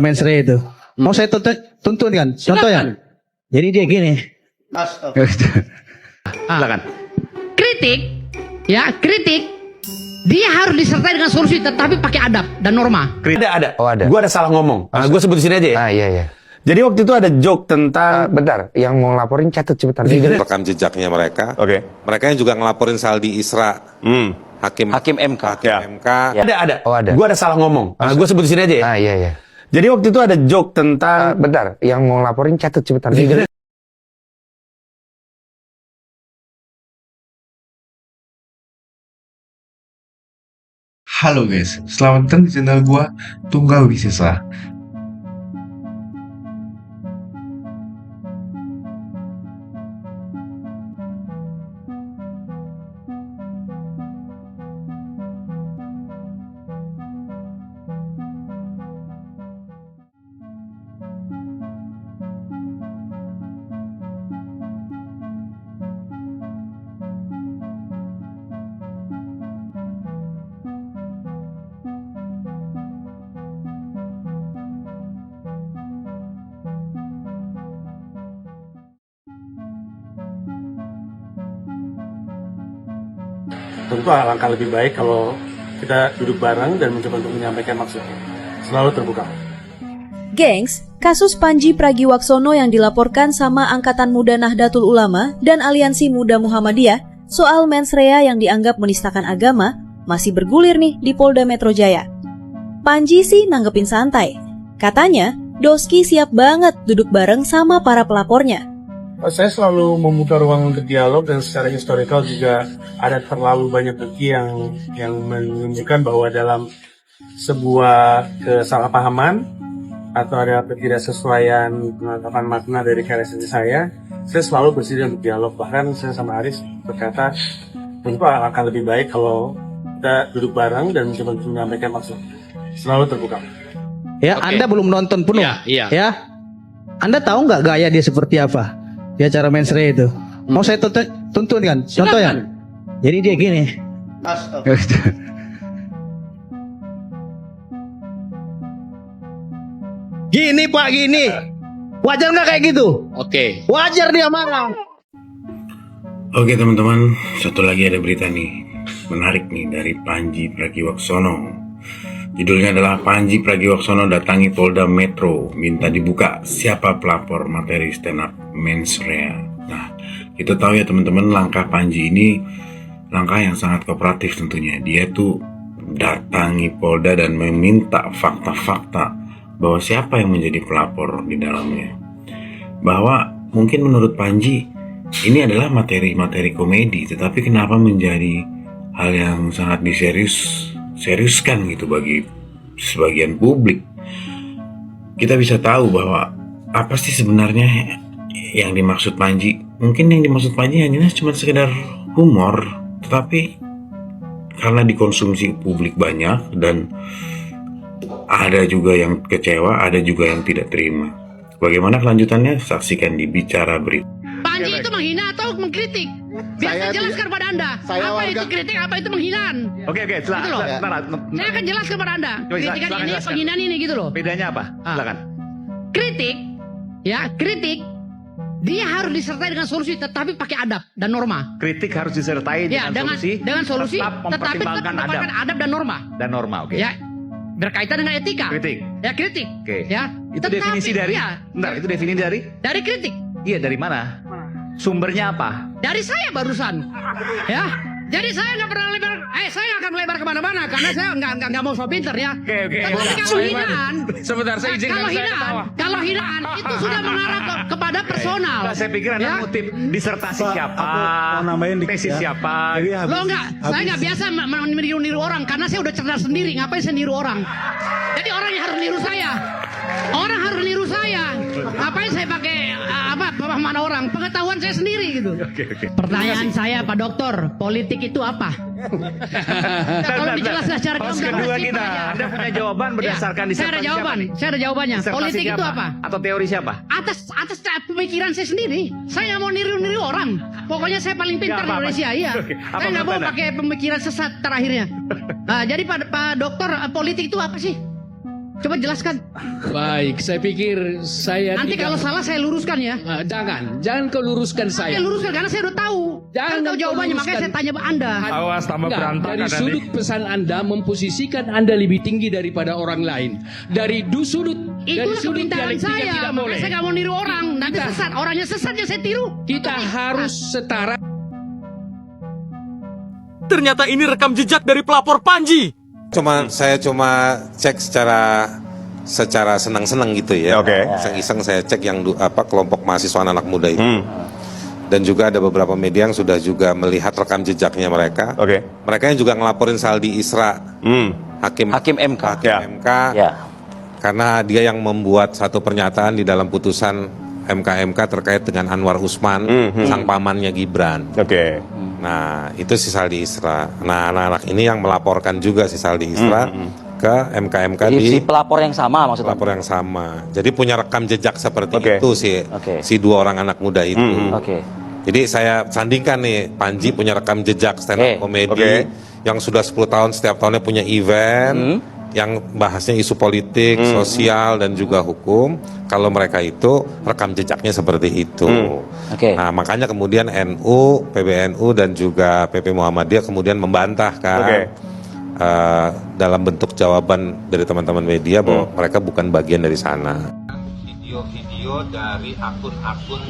Mensre itu. Mau saya tuntun kan? Contoh ya. Jadi dia gini. Silakan. Kritik, ya kritik, dia harus disertai dengan solusi tetapi pakai adab dan norma. Ada. Oh, ada. Gua ada salah ngomong. Gua sebut di sini aja ya. Ah, iya. Jadi waktu itu ada joke tentang Bentar, yang mau laporin catat sebentar. Rekam jejaknya mereka. Oke. Mereka yang juga ngelaporin Saldi Isra, hakim MK. MK. Ada. Oh, ada. Gua ada salah ngomong. Gua sebut di sini aja ya. Ah, iya. Jadi waktu itu ada joke tentang Bentar, yang mau laporin catat sebentar. Halo guys, selamat datang di channel gua Tunggal Wisesa. Tentu alangkah lebih baik kalau kita duduk bareng dan mencoba untuk menyampaikan maksudnya. Selalu terbuka. Gengs, kasus Panji Pragiwaksono yang dilaporkan sama Angkatan Muda Nahdlatul Ulama dan Aliansi Muda Muhammadiyah soal mensrea yang dianggap menistakan agama masih bergulir nih di Polda Metro Jaya. Panji sih nanggepin santai. Katanya, Doski siap banget duduk bareng sama para pelapornya. Saya selalu membuka ruang untuk dialog dan secara historikal juga ada terlalu banyak bukti yang menunjukkan bahwa dalam sebuah kesalahpahaman atau ada ketidaksesuaian penangkapan makna dari karya saya selalu bersedia untuk dialog. Bahkan saya sama Aris berkata, tentu akan lebih baik kalau kita duduk bareng dan mencoba untuk menyampaikan maksud. Selalu terbuka. Ya, Anda belum nonton penuh. Iya. Ya. Anda tahu nggak gaya dia seperti apa? Di acara mensre itu. Mau saya tuntun kan? Contoh ya. Jadi dia gini. Gini Pak, gini. Wajar nggak kayak gitu? Oke. Wajar dia marah. Oke teman-teman, satu lagi ada berita nih, menarik nih dari Panji Pragiwaksono. Judulnya adalah Panji Pragiwaksono datangi Polda Metro, minta dibuka siapa pelapor materi stand up mensrea. Nah, kita tahu ya teman-teman, langkah Panji ini langkah yang sangat kooperatif tentunya. Dia tuh datangi Polda dan meminta fakta-fakta bahwa siapa yang menjadi pelapor di dalamnya. Bahwa mungkin menurut Panji ini adalah materi-materi komedi, tetapi kenapa menjadi hal yang sangat diseriuskan gitu bagi sebagian publik. Kita bisa tahu bahwa apa sih sebenarnya yang dimaksud Panji. Mungkin yang dimaksud Panji hanya cuma sekedar humor, tetapi karena dikonsumsi publik banyak dan ada juga yang kecewa, ada juga yang tidak terima. Bagaimana kelanjutannya? Saksikan di Bicara Berita. Panji itu menghina atau mengkritik? Biar saya jelaskan kepada Anda. Apa itu kritik, apa itu penghinaan? Oke, Gitu loh. Saya akan jelaskan kepada Anda. Kritikan silakan ini, jelaskan. penghinaan ini gitu loh. Bedanya apa? Silakan. Kritik, ya kritik, dia harus disertai dengan solusi tetapi pakai adab dan norma. Kritik harus disertai Ya, dengan solusi, tetap tetapi mempertimbangkan adab dan norma. dan norma. Oke. Ya, berkaitan dengan etika. Kritik. Ya, kritik. Oke. Ya, Itu tetapi, definisi dari. ya, Bentar, itu definisi dari? dari kritik. Iya, dari mana? Sumbernya apa? Dari saya barusan, ya. Jadi saya nggak pernah lebar, saya nggak akan melebar kemana-mana karena saya nggak mau so pinter ya. Oke. Tetapi kalau hinaan, Sebentar, saya izin. kalau hinaan itu sudah mengarah kepada personal. Saya pikir Anda Ya. ngutip disertasi siapa, mau nambahin dikit tesis ya. siapa. Lo enggak, saya nggak biasa meniru-niru orang karena saya udah cerdas sendiri. Ngapain saya niru orang? Jadi orang yang harus niru saya. Orang harus niru saya. Ngapain saya pakai pemahaman orang? Pengetahuan saya sendiri gitu. Oke. Pertanyaan saya Pak Dokter, politik itu apa? Kalau dijelaskan secara Pos gambar kedua pasti kita, banyak. Anda punya jawaban berdasarkan Ya, saya ada disertasi jawaban. siapa nih? Saya ada jawabannya. Disertasi Politik itu siapa? apa? Atau teori siapa? Atas pemikiran saya sendiri. Saya nggak mau niru-niru orang. Pokoknya saya paling pintar di apa-apa. Indonesia. Iya. Oke. Apa Saya nggak mau menurut Anda? pakai pemikiran sesat terakhirnya. Jadi Pak Dokter, politik itu apa sih? Coba jelaskan. Baik, saya pikir saya Nanti kalau salah saya luruskan ya. jangan kau luruskan saya. Saya luruskan karena saya udah tahu. Jangan Kan tahu kau jawabannya, makanya luruskan. saya tanya Anda. Awas tambah Enggak, berantakan dari nanti. sudut pesan Anda memposisikan Anda lebih tinggi daripada orang lain. Dari sudut Itulah sudut kepintaran dialektika saya. tidak Makanya boleh. saya nggak mau niru orang. Nanti sesat. Orangnya sesat ya saya tiru. Kita harus setara. Ternyata ini rekam jejak dari pelapor Panji. Saya cuma cek secara senang-senang gitu ya. Oke. Iseng-iseng saya cek yang kelompok mahasiswa anak muda itu. Dan juga ada beberapa media yang sudah juga melihat rekam jejaknya mereka. Oke. Mereka yang juga ngelaporin Saldi Isra, hakim MK. Ya. Karena dia yang membuat satu pernyataan di dalam putusan MK terkait dengan Anwar Usman, sang pamannya Gibran. Oke. Nah, itu si Saldi Isra. Nah, anak-anak ini yang melaporkan juga si Saldi Isra ke MK Si pelapor yang sama maksudnya. pelapor yang sama. Jadi punya rekam jejak seperti Oke. itu si dua orang anak muda itu. Oke. Jadi saya sandingkan nih, Panji punya rekam jejak stand up komedi Oke. yang sudah 10 tahun setiap tahunnya punya event yang bahasnya isu politik, sosial dan juga hukum. Kalau mereka itu rekam jejaknya seperti itu. Oke. Nah, makanya kemudian NU, PBNU dan juga PP Muhammadiyah kemudian membantah kan. Oke. Dalam bentuk jawaban dari teman-teman media bahwa mereka bukan bagian dari sana. Video-video dari akun-akun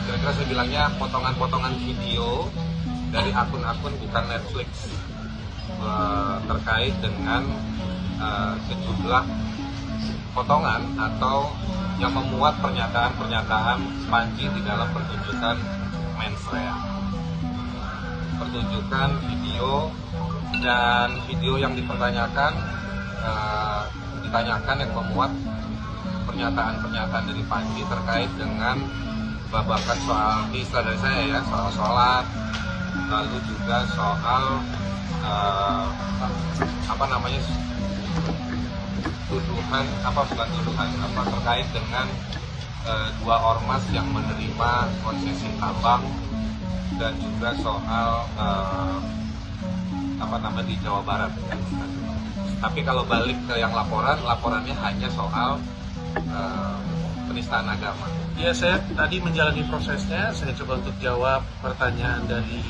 kira-kira saya bilangnya potongan-potongan video dari akun-akun bukan Netflix terkait dengan sejumlah potongan atau yang memuat pernyataan-pernyataan Panji di dalam pertunjukan mensrea. Pertunjukan video dan video yang ditanyakan yang memuat pernyataan-pernyataan dari Panji terkait dengan babakan soal istilah dari saya ya, soal sholat, lalu juga soal terkait dengan dua ormas yang menerima konsesi tambang dan juga soal di Jawa Barat. Tapi kalau balik ke yang laporannya hanya soal penistaan agama. Ya, saya tadi menjalani prosesnya, saya coba untuk jawab pertanyaan dari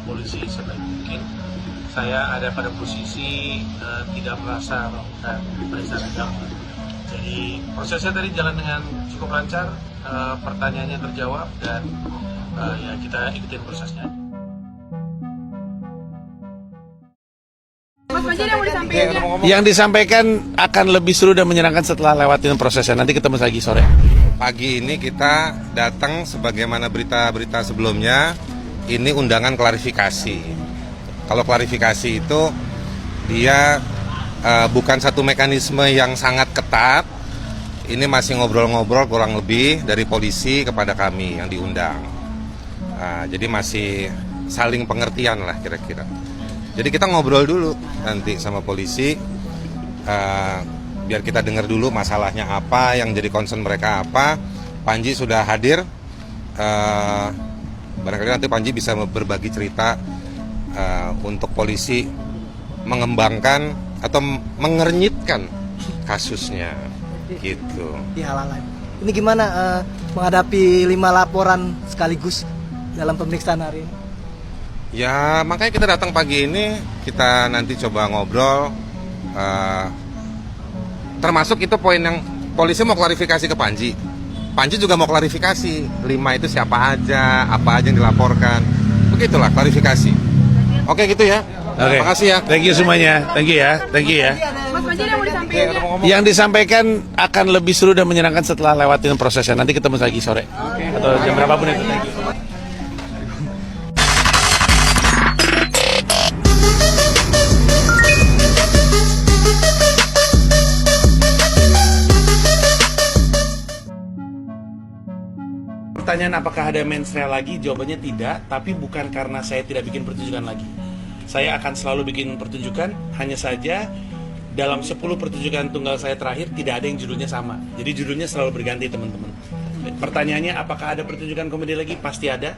polisi sebaik mungkin. Saya ada pada posisi tidak merasa melakukan penistaan agama. Jadi prosesnya tadi jalan dengan cukup lancar, pertanyaannya terjawab dan ya kita ikutin prosesnya. Yang disampaikan akan lebih seru dan menyenangkan setelah lewatin prosesnya. Nanti ketemu lagi sore. Pagi ini kita datang sebagaimana berita-berita sebelumnya, ini undangan klarifikasi. Kalau klarifikasi itu dia bukan satu mekanisme yang sangat ketat. Ini masih ngobrol-ngobrol kurang lebih dari polisi kepada kami yang diundang. Jadi masih saling pengertian lah kira-kira. Jadi kita ngobrol dulu nanti sama polisi, biar kita dengar dulu masalahnya apa, yang jadi concern mereka apa. Panji sudah hadir, barangkali nanti Panji bisa berbagi cerita untuk polisi mengembangkan atau mengernyitkan kasusnya, gitu. Di hal lain. Ini gimana menghadapi 5 laporan sekaligus dalam pemeriksaan hari ini? Ya makanya kita datang pagi ini, kita nanti coba ngobrol, termasuk itu poin yang polisi mau klarifikasi ke Panji. Panji juga mau klarifikasi 5 itu siapa aja, apa aja yang dilaporkan. Begitulah klarifikasi. Oke gitu ya. Oke. Makasih ya. Thank you semuanya. Thank you ya. Thank you ya. Mas Panji yang mau disampaikan. Yang disampaikan akan lebih seru dan menyenangkan setelah lewatin prosesnya. Nanti ketemu lagi sore. Atau jam berapapun itu. Thank you. Pertanyaan apakah ada mensrea lagi? Jawabannya tidak, tapi bukan karena saya tidak bikin pertunjukan lagi. Saya akan selalu bikin pertunjukan, hanya saja dalam 10 pertunjukan tunggal saya terakhir tidak ada yang judulnya sama. Jadi judulnya selalu berganti teman-teman. Pertanyaannya apakah ada pertunjukan komedi lagi? Pasti ada,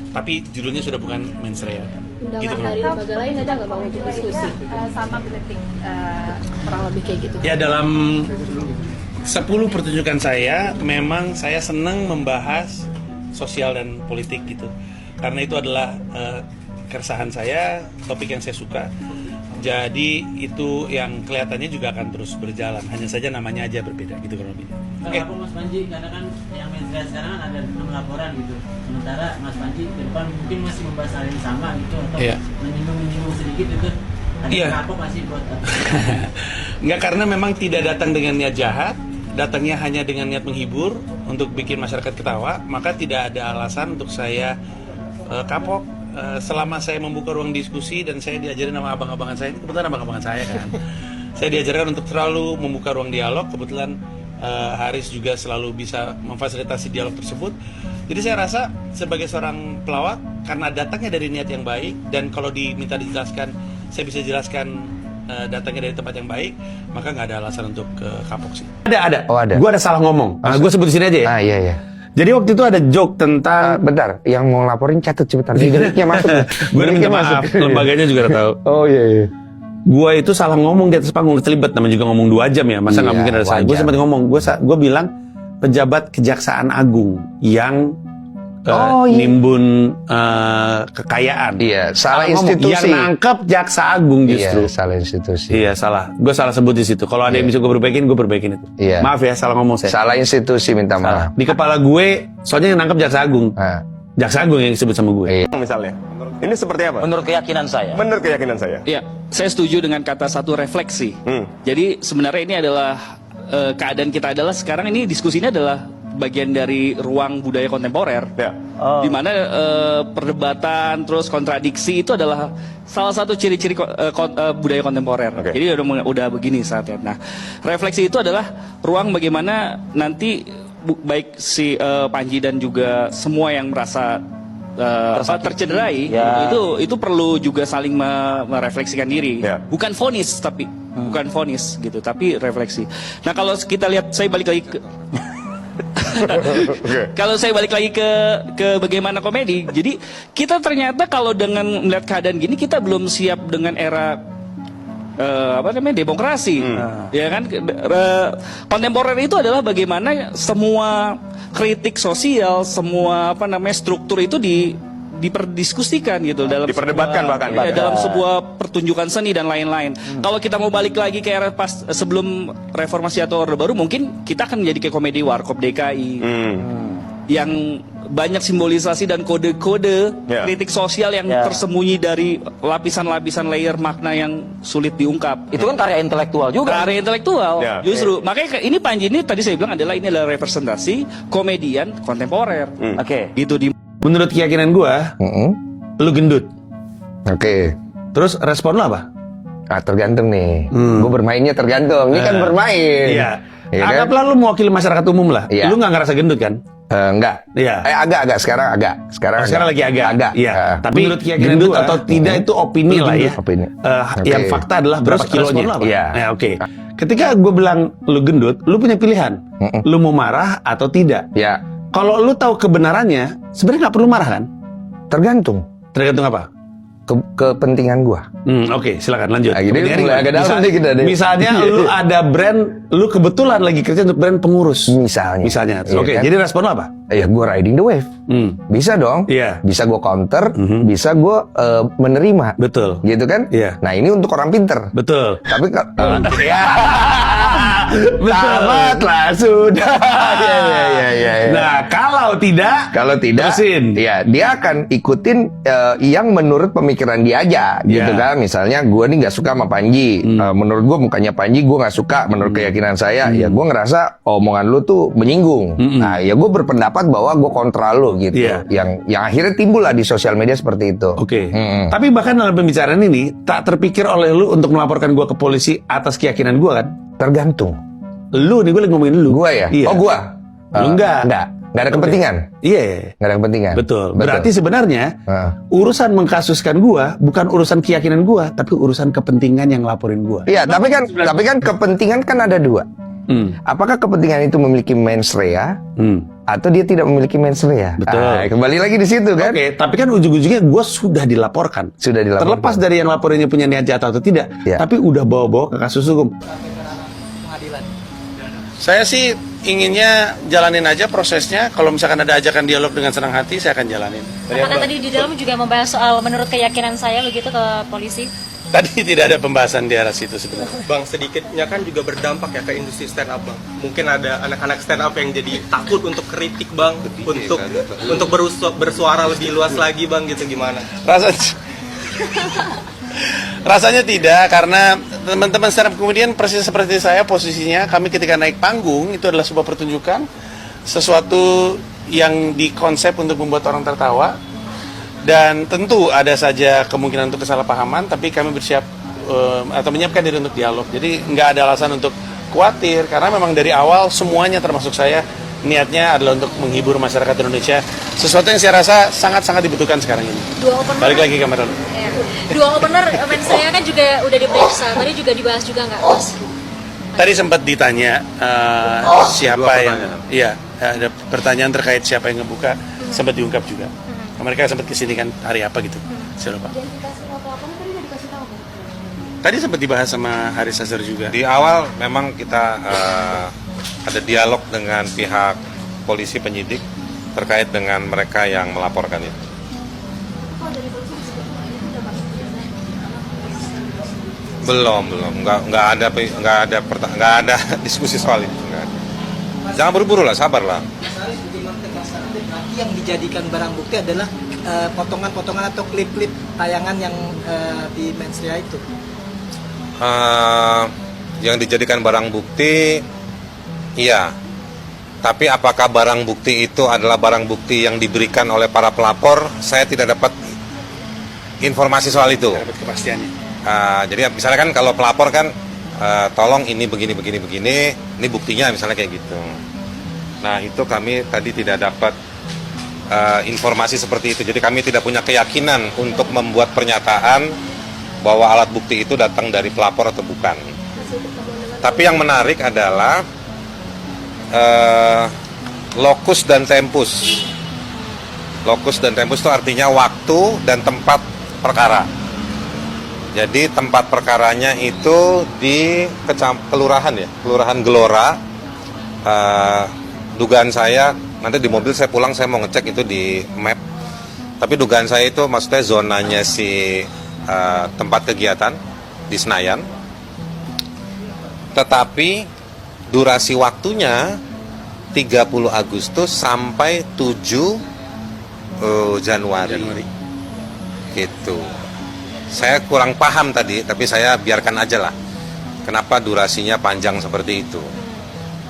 tapi judulnya sudah bukan mensrea. undangan dari lembaga lain ada nggak Bang untuk diskusi? Sama detik kurang lebih kayak gitu. Ya, dalam 10 pertunjukan saya, memang saya senang membahas sosial dan politik gitu. Karena itu adalah keresahan saya, topik yang saya suka. Jadi itu yang kelihatannya juga akan terus berjalan. Hanya saja namanya aja berbeda gitu kurang lebih. Oke. Mas Panji, karena kan yang mainstream sekarang kan ada 6 laporan gitu. Sementara Mas Panji ke depan mungkin masih membahas hal yang sama gitu atau menyinggung sedikit itu. Ada kapok masih buat Enggak, karena memang tidak datang dengan niat jahat, datangnya hanya dengan niat menghibur untuk bikin masyarakat ketawa, maka tidak ada alasan untuk saya kapok. Selama saya membuka ruang diskusi dan saya diajarin sama abang-abangan saya, kebetulan abang-abangan saya kan, saya diajarkan untuk selalu membuka ruang dialog. Kebetulan Haris juga selalu bisa memfasilitasi dialog tersebut. Jadi saya rasa sebagai seorang pelawak, karena datangnya dari niat yang baik, dan kalau diminta dijelaskan, saya bisa jelaskan datangnya dari tempat yang baik, maka nggak ada alasan untuk kapok sih. Ada. Oh, ada. Gue ada salah ngomong. Gue sebut di sini aja ya. Iya. Jadi waktu itu ada joke tentang bentar, yang mau laporin catat cepetan. Deliknya masuk. Gue minta maaf, lembaganya juga udah tahu. Oh iya. Gue itu salah ngomong di atas panggung, terlibat, namanya juga ngomong 2 jam ya, masa nggak mungkin ada salah. Gue sempat ngomong, gue bilang pejabat Kejaksaan Agung yang nimbun kekayaan. Iya, salah institusi. Yang nangkep Jaksa Agung justru. Iya, salah institusi. Iya, salah. Gue salah sebut di situ. Kalau ada yang bisa gue perbaikin itu. Iya. Maaf ya, salah ngomong saya. Salah institusi, minta maaf. Di kepala gue, soalnya yang nangkep Jaksa Agung. Jaksa Agung yang disebut sama gue. Misalnya, ini seperti apa? Menurut keyakinan saya. Menurut keyakinan saya. Iya, saya setuju dengan kata satu refleksi. Jadi sebenarnya ini adalah keadaan kita adalah sekarang ini diskusinya adalah bagian dari ruang budaya kontemporer, di mana perdebatan terus kontradiksi itu adalah salah satu ciri-ciri budaya kontemporer. Jadi udah begini saatnya. Nah, refleksi itu adalah ruang bagaimana nanti baik si Panji dan juga semua yang merasa tercederai itu perlu juga saling merefleksikan diri, bukan vonis tapi bukan vonis gitu, tapi refleksi. Nah, kalau kita lihat, saya balik lagi ke kalau saya balik lagi ke bagaimana komedi, jadi kita ternyata kalau dengan melihat keadaan gini kita belum siap dengan era demokrasi, ya kan? Kontemporer itu adalah bagaimana semua kritik sosial, semua struktur itu diperdiskusikan gitu dalam diperdebatkan dalam sebuah pertunjukan seni dan lain-lain. Kalau kita mau balik lagi ke era pas sebelum reformasi atau Orde Baru, mungkin kita akan menjadi kayak komedi Warkop DKI yang banyak simbolisasi dan kode-kode kritik sosial yang tersembunyi dari lapisan-lapisan layer makna yang sulit diungkap. Itu kan karya intelektual juga. Karya intelektual, justru. Makanya ini Panji ini tadi saya bilang ini adalah representasi komedian kontemporer. Gitu di. Menurut keyakinan gue, lu gendut. Terus respon lu apa? Tergantung nih. Gue bermainnya tergantung. Ini kan bermain. Iya. Anggaplah lu mewakili masyarakat umum lah. Lu nggak ngerasa gendut kan? Enggak. Iya. Agak. Sekarang agak. Sekarang lagi agak. Iya. Tapi menurut keyakinan gendut gua, atau tidak itu opini lah ya. Opini. Yang fakta adalah berapa kilonya. Iya. Ketika gue bilang lu gendut, lu punya pilihan. Lu mau marah atau tidak? Ya. Kalau lu tahu kebenarannya, sebenarnya nggak perlu marah kan? Tergantung. Tergantung apa? Kepentingan gua. Oke, silakan lanjut. Misalnya lu ada brand, lu kebetulan lagi kerja untuk brand pengurus. Misalnya. Oke, jadi respon lu apa? Ya gua riding the wave. Bisa dong. Iya. Bisa gua counter, bisa gua menerima. Betul. Gitu kan? Iya. Nah, ini untuk orang pinter. Betul. Tapi tamatlah sudah. Nah, kalau tidak, terusin. Ya, dia akan ikutin yang menurut pemikiran dia aja, gitu kan. Misalnya gue nih nggak suka sama Panji. Menurut gue mukanya Panji gue nggak suka. Menurut keyakinan saya, ya gue ngerasa omongan lu tuh menyinggung. Nah, ya gue berpendapat bahwa gue kontra lu gitu. Yang akhirnya timbul lah di sosial media seperti itu. Tapi bahkan dalam pembicaraan ini tak terpikir oleh lu untuk melaporkan gue ke polisi atas keyakinan gue kan? Tergantung. Lu nih, gue lagi ngomongin lu. Gua ya? Iya. Oh, gua? Lu enggak ada kepentingan? Iya. Nggak ada kepentingan? Betul. Berarti sebenarnya urusan mengkasuskan gua bukan urusan keyakinan gua, tapi urusan kepentingan yang laporin gua. Iya, tapi kan kepentingan kan ada dua. Apakah kepentingan itu memiliki mens rea atau dia tidak memiliki mens rea. Betul. Kembali lagi di situ kan. Oke, tapi kan ujung-ujungnya gue sudah dilaporkan. Sudah dilaporkan. Terlepas dari yang laporannya punya niat jahat atau tidak, tapi udah bawa-bawa ke kasus hukum. Saya sih inginnya jalanin aja prosesnya. Kalau misalkan ada ajakan dialog dengan senang hati, saya akan jalanin. Karena tadi di dalam juga membahas soal menurut keyakinan saya begitu ke polisi. Tadi tidak ada pembahasan di arah situ sebenarnya. Bang, sedikitnya kan juga berdampak ya ke industri stand up, Bang. Mungkin ada anak-anak stand up yang jadi takut untuk kritik, Bang, untuk bersuara lebih luas lagi, Bang, gitu gimana? Rasanya tidak, karena teman-teman stand up kemudian persis seperti saya posisinya, kami ketika naik panggung itu adalah sebuah pertunjukan, sesuatu yang dikonsep untuk membuat orang tertawa. Dan tentu ada saja kemungkinan untuk kesalahpahaman, tapi kami bersiap atau menyiapkan diri untuk dialog. Jadi nggak ada alasan untuk khawatir, karena memang dari awal semuanya termasuk saya, niatnya adalah untuk menghibur masyarakat Indonesia. Sesuatu yang saya rasa sangat-sangat dibutuhkan sekarang ini. Balik lagi ke kamera. Dua opener mens rea kan juga udah diperiksa, tadi juga dibahas juga nggak, Mas? Tadi sempat ditanya siapa yang, iya, ada pertanyaan terkait siapa yang ngebuka, sempat diungkap juga. Mereka sempat kesini kan hari apa gitu, saya lupa. Tadi sempat dibahas sama Haris Azhar juga. Di awal memang kita ada dialog dengan pihak polisi penyidik terkait dengan mereka yang melaporkan itu. Belum, nggak ada diskusi soal itu. Jangan buru-buru lah, sabar lah. Yang dijadikan barang bukti adalah potongan-potongan atau klip-klip tayangan yang di mens rea itu. Yang dijadikan barang bukti, iya. Tapi apakah barang bukti itu adalah barang bukti yang diberikan oleh para pelapor? Saya tidak dapat informasi soal itu. Tidak dapat kepastiannya. Jadi misalnya kan kalau pelapor kan, tolong ini begini, ini buktinya misalnya kayak gitu. Nah itu kami tadi tidak dapat informasi seperti itu. Jadi kami tidak punya keyakinan untuk membuat pernyataan bahwa alat bukti itu datang dari pelapor atau bukan. Tapi yang menarik adalah lokus dan tempus. Lokus dan tempus itu artinya waktu dan tempat perkara. Jadi tempat perkaranya itu di kelurahan ya, Kelurahan Gelora. Dugaan saya nanti di mobil saya pulang saya mau ngecek itu di map. Tapi dugaan saya itu maksudnya zonanya si tempat kegiatan di Senayan. Tetapi durasi waktunya 30 Agustus sampai 7 Januari. Gitu. Saya kurang paham tadi, tapi saya biarkan aja lah. Kenapa durasinya panjang seperti itu?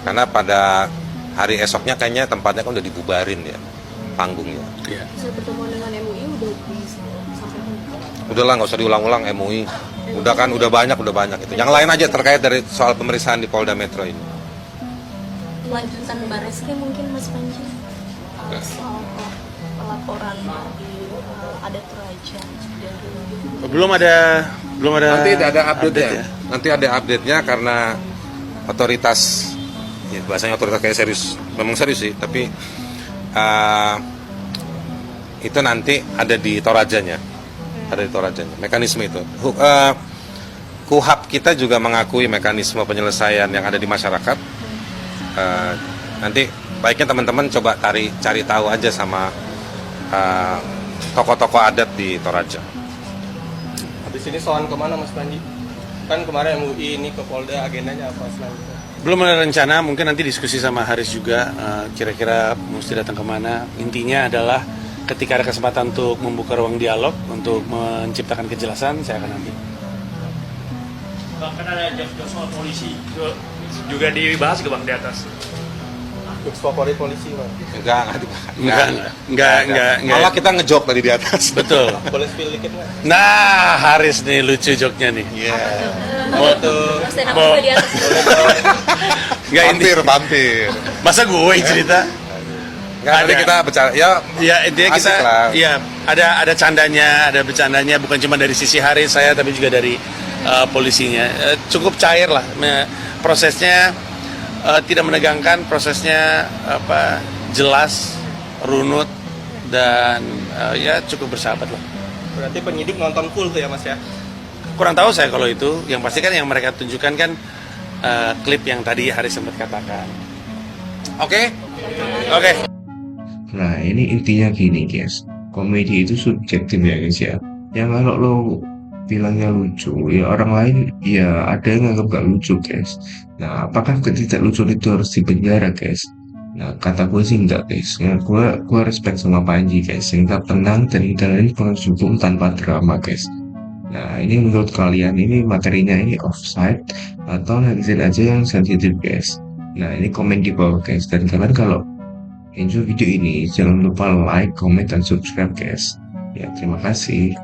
Karena pada hari esoknya kayaknya tempatnya kan udah dibubarin ya, panggungnya. Saya pertemuan dengan MUI udah disampaikan. Udahlah, nggak usah diulang-ulang MUI. Udah kan, udah banyak itu. Yang lain aja terkait dari soal pemeriksaan di Polda Metro ini. Lanjutan Bareskrim mungkin Mas Panji soal pelaporan di Adat Toraja. Belum ada. Nanti ada update-nya. Ya? Nanti ada update-nya karena otoritas, ya bahasanya otoritas kayak serius, memang serius sih, tapi itu nanti ada di Torajanya, mekanisme itu. KUHAP kita juga mengakui mekanisme penyelesaian yang ada di masyarakat. Nanti baiknya teman-teman coba cari tahu aja sama tokoh-tokoh adat di Toraja. Habis ini soal kemana Mas Panji? Kan kemarin MUI ini ke Polda, agendanya apa selanjutnya? Belum ada rencana, mungkin nanti diskusi sama Haris juga, kira-kira mesti datang kemana. Intinya adalah ketika ada kesempatan untuk membuka ruang dialog, untuk menciptakan kejelasan, saya akan ambil. Bahkan ada jokes soal polisi juga dibahas ke Bang di atas. Jokes favorit polisi, Bang? Enggak. Malah kita ngejok tadi di atas. Betul. Boleh spill dikit nggak? Nah, Haris nih lucu joknya nih. Iya. Hampir. Masa gue cerita? Nanti kita bicara. Ya intinya kita ya ada candanya, ada bercandanya, bukan cuma dari sisi Haris saya, tapi juga dari polisinya. Cukup cair lah prosesnya. Tidak menegangkan, prosesnya jelas, runut, dan ya cukup bersahabat lah. Berarti penyidik nonton full tuh ya Mas ya? Kurang tahu saya kalau itu, yang pasti kan yang mereka tunjukkan kan klip yang tadi Haris sempat katakan. Oke? Nah, ini intinya gini guys, komedi itu subjektif ya guys ya. Yang kalau lo bilangnya lucu, ya orang lain ya ada yang nganggap gak lucu guys. Nah, apakah ketidaklucuan itu harus dipenjara guys? Nah, kata gue sih enggak guys. Ya, gue respect sama Panji guys, yang tetap tenang dan menjalani proses hukum tanpa drama guys. Nah, ini menurut kalian ini materinya ini offside atau netizen aja yang sensitif guys? Nah, ini komen di bawah guys. Dan kalian kalau enjoy video ini, jangan lupa like, comment, dan subscribe guys. Ya, terima kasih.